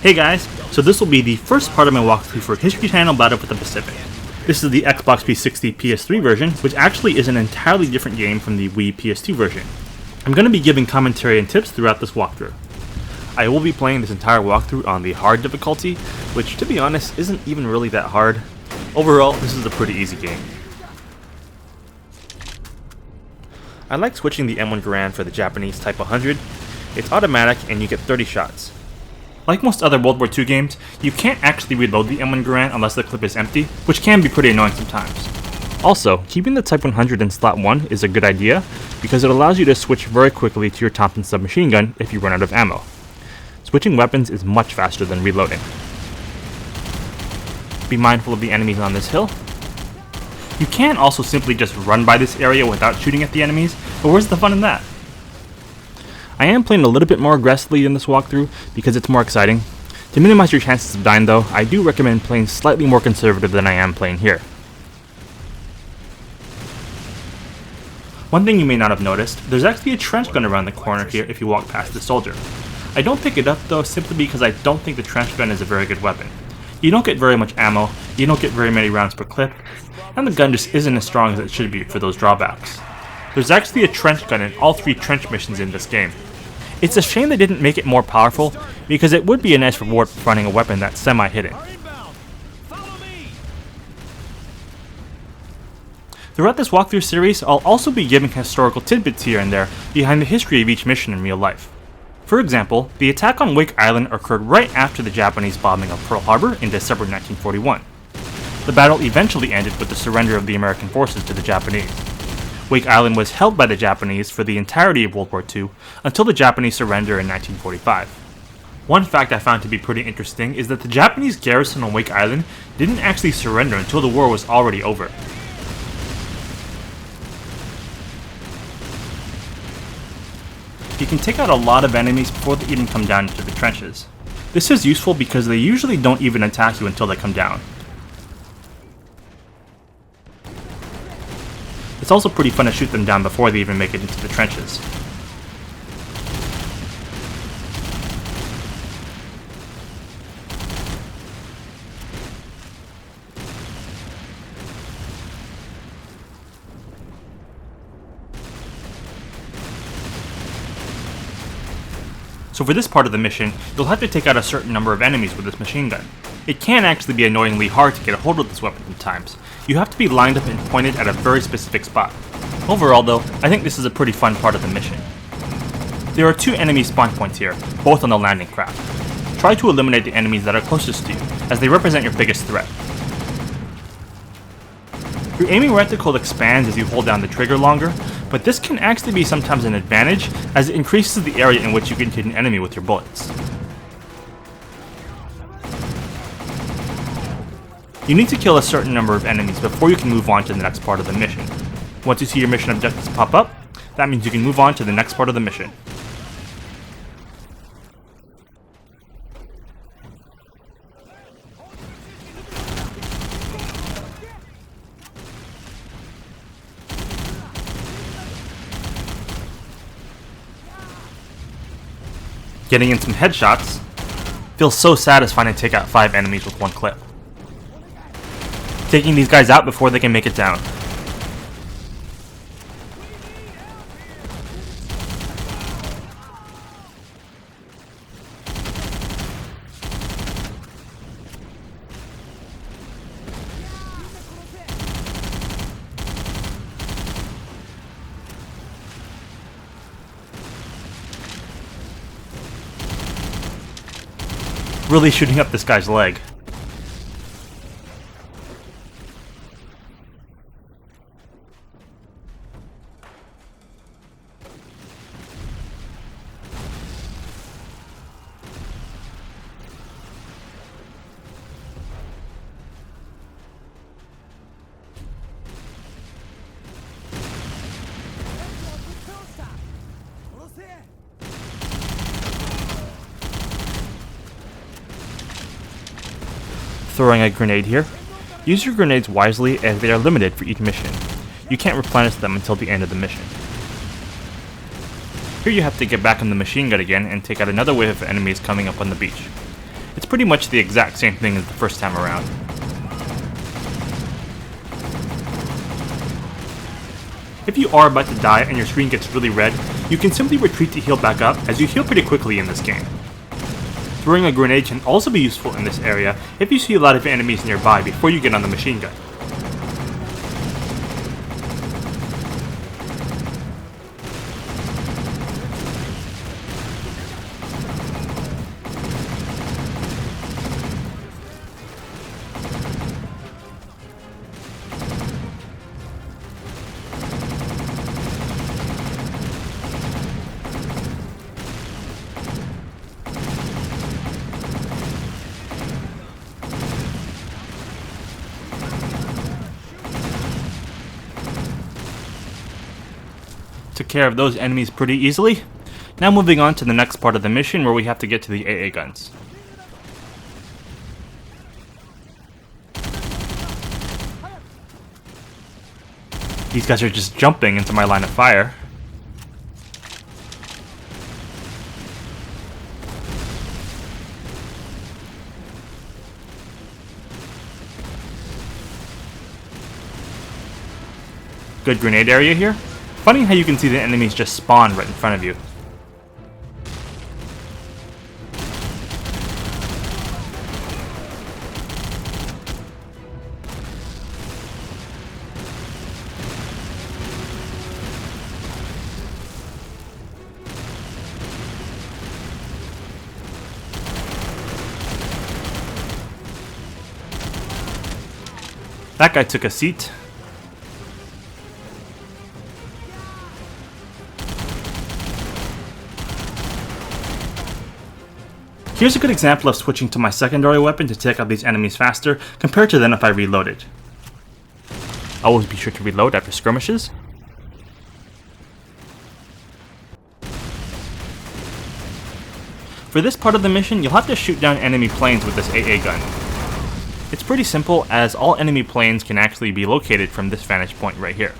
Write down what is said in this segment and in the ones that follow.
Hey guys, so this will be the first part of my walkthrough for History Channel Battle for the Pacific. This is the Xbox 360 PS3 version, which actually is an entirely different game from the Wii PS2 version. I'm going to be giving commentary and tips throughout this walkthrough. I will be playing this entire walkthrough on the hard difficulty, which to be honest isn't even really that hard. Overall, this is a pretty easy game. I like switching the M1 Garand for the Japanese Type 100. It's automatic and you get 30 shots. Like most other World War II games, you can't actually reload the M1 Garand unless the clip is empty, which can be pretty annoying sometimes. Also, keeping the Type 100 in slot 1 is a good idea, because it allows you to switch very quickly to your Thompson submachine gun if you run out of ammo. Switching weapons is much faster than reloading. Be mindful of the enemies on this hill. You can also simply just run by this area without shooting at the enemies, but where's the fun in that? I am playing a little bit more aggressively in this walkthrough because it's more exciting. To minimize your chances of dying though, I do recommend playing slightly more conservative than I am playing here. One thing you may not have noticed, there's actually a trench gun around the corner here if you walk past the soldier. I don't pick it up though simply because I don't think the trench gun is a very good weapon. You don't get very much ammo, you don't get very many rounds per clip, and the gun just isn't as strong as it should be for those drawbacks. There's actually a trench gun in all 3 trench missions in this game. It's a shame they didn't make it more powerful, because it would be a nice reward for finding a weapon that's semi-hidden. Throughout this walkthrough series, I'll also be giving historical tidbits here and there behind the history of each mission in real life. For example, the attack on Wake Island occurred right after the Japanese bombing of Pearl Harbor in December 1941. The battle eventually ended with the surrender of the American forces to the Japanese. Wake Island was held by the Japanese for the entirety of World War II until the Japanese surrender in 1945. One fact I found to be pretty interesting is that the Japanese garrison on Wake Island didn't actually surrender until the war was already over. You can take out a lot of enemies before they even come down into the trenches. This is useful because they usually don't even attack you until they come down. It's also pretty fun to shoot them down before they even make it into the trenches. So for this part of the mission, you'll have to take out a certain number of enemies with this machine gun. It can actually be annoyingly hard to get a hold of this weapon sometimes. You have to be lined up and pointed at a very specific spot. Overall though, I think this is a pretty fun part of the mission. There are 2 enemy spawn points here, both on the landing craft. Try to eliminate the enemies that are closest to you, as they represent your biggest threat. Your aiming reticle expands as you hold down the trigger longer, but this can actually be sometimes an advantage, as it increases the area in which you can hit an enemy with your bullets. You need to kill a certain number of enemies before you can move on to the next part of the mission. Once you see your mission objectives pop up, that means you can move on to the next part of the mission. Getting in some headshots feels so satisfying to take out 5 enemies with 1 clip. Taking these guys out before they can make it down. Really shooting up this guy's leg. Throwing a grenade here. Use your grenades wisely as they are limited for each mission. You can't replenish them until the end of the mission. Here you have to get back on the machine gun again and take out another wave of enemies coming up on the beach. It's pretty much the exact same thing as the first time around. If you are about to die and your screen gets really red, you can simply retreat to heal back up, as you heal pretty quickly in this game. Throwing a grenade can also be useful in this area if you see a lot of enemies nearby before you get on the machine gun. Took care of those enemies pretty easily. Now moving on to the next part of the mission where we have to get to the AA guns. These guys are just jumping into my line of fire. Good grenade area here. Funny how you can see the enemies just spawn right in front of you. That guy took a seat. Here's a good example of switching to my secondary weapon to take out these enemies faster compared to then if I reloaded. Always be sure to reload after skirmishes. For this part of the mission, you'll have to shoot down enemy planes with this AA gun. It's pretty simple, as all enemy planes can actually be located from this vantage point right here.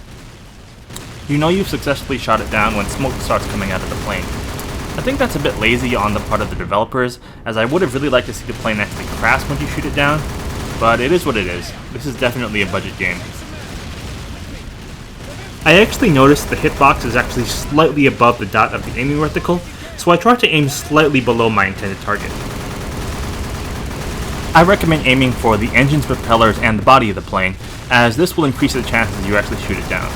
You know you've successfully shot it down when smoke starts coming out of the plane. I think that's a bit lazy on the part of the developers, as I would have really liked to see the plane actually crash when you shoot it down, but it is what it is. This is definitely a budget game. I actually noticed the hitbox is actually slightly above the dot of the aiming reticle, so I tried to aim slightly below my intended target. I recommend aiming for the engines, propellers, and the body of the plane, as this will increase the chances you actually shoot it down.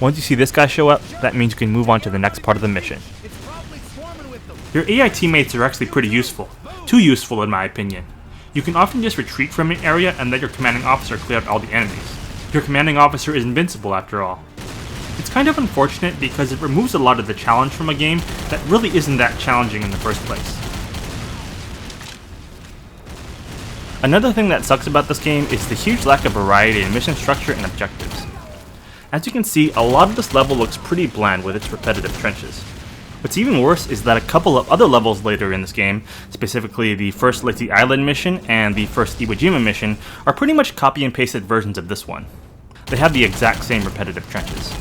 Once you see this guy show up, that means you can move on to the next part of the mission. Your AI teammates are actually pretty useful. Too useful in my opinion. You can often just retreat from an area and let your commanding officer clear out all the enemies. Your commanding officer is invincible after all. It's kind of unfortunate because it removes a lot of the challenge from a game that really isn't that challenging in the first place. Another thing that sucks about this game is the huge lack of variety in mission structure and objectives. As you can see, a lot of this level looks pretty bland with its repetitive trenches. What's even worse is that a couple of other levels later in this game, specifically the first Lazy Island mission and the first Iwo Jima mission, are pretty much copy and pasted versions of this one. They have the exact same repetitive trenches.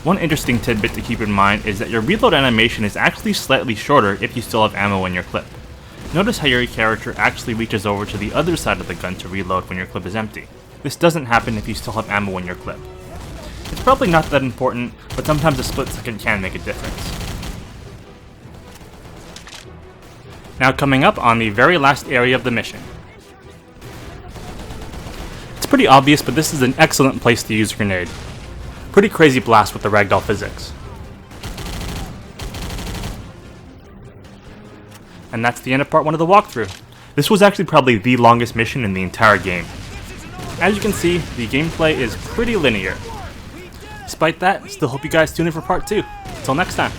One interesting tidbit to keep in mind is that your reload animation is actually slightly shorter if you still have ammo in your clip. Notice how your character actually reaches over to the other side of the gun to reload when your clip is empty. This doesn't happen if you still have ammo in your clip. It's probably not that important, but sometimes a split second can make a difference. Now coming up on the very last area of the mission. It's pretty obvious, but this is an excellent place to use a grenade. Pretty crazy blast with the ragdoll physics. And that's the end of part 1 of the walkthrough. This was actually probably the longest mission in the entire game. As you can see, the gameplay is pretty linear. Despite that, still hope you guys tune in for part 2. Until next time.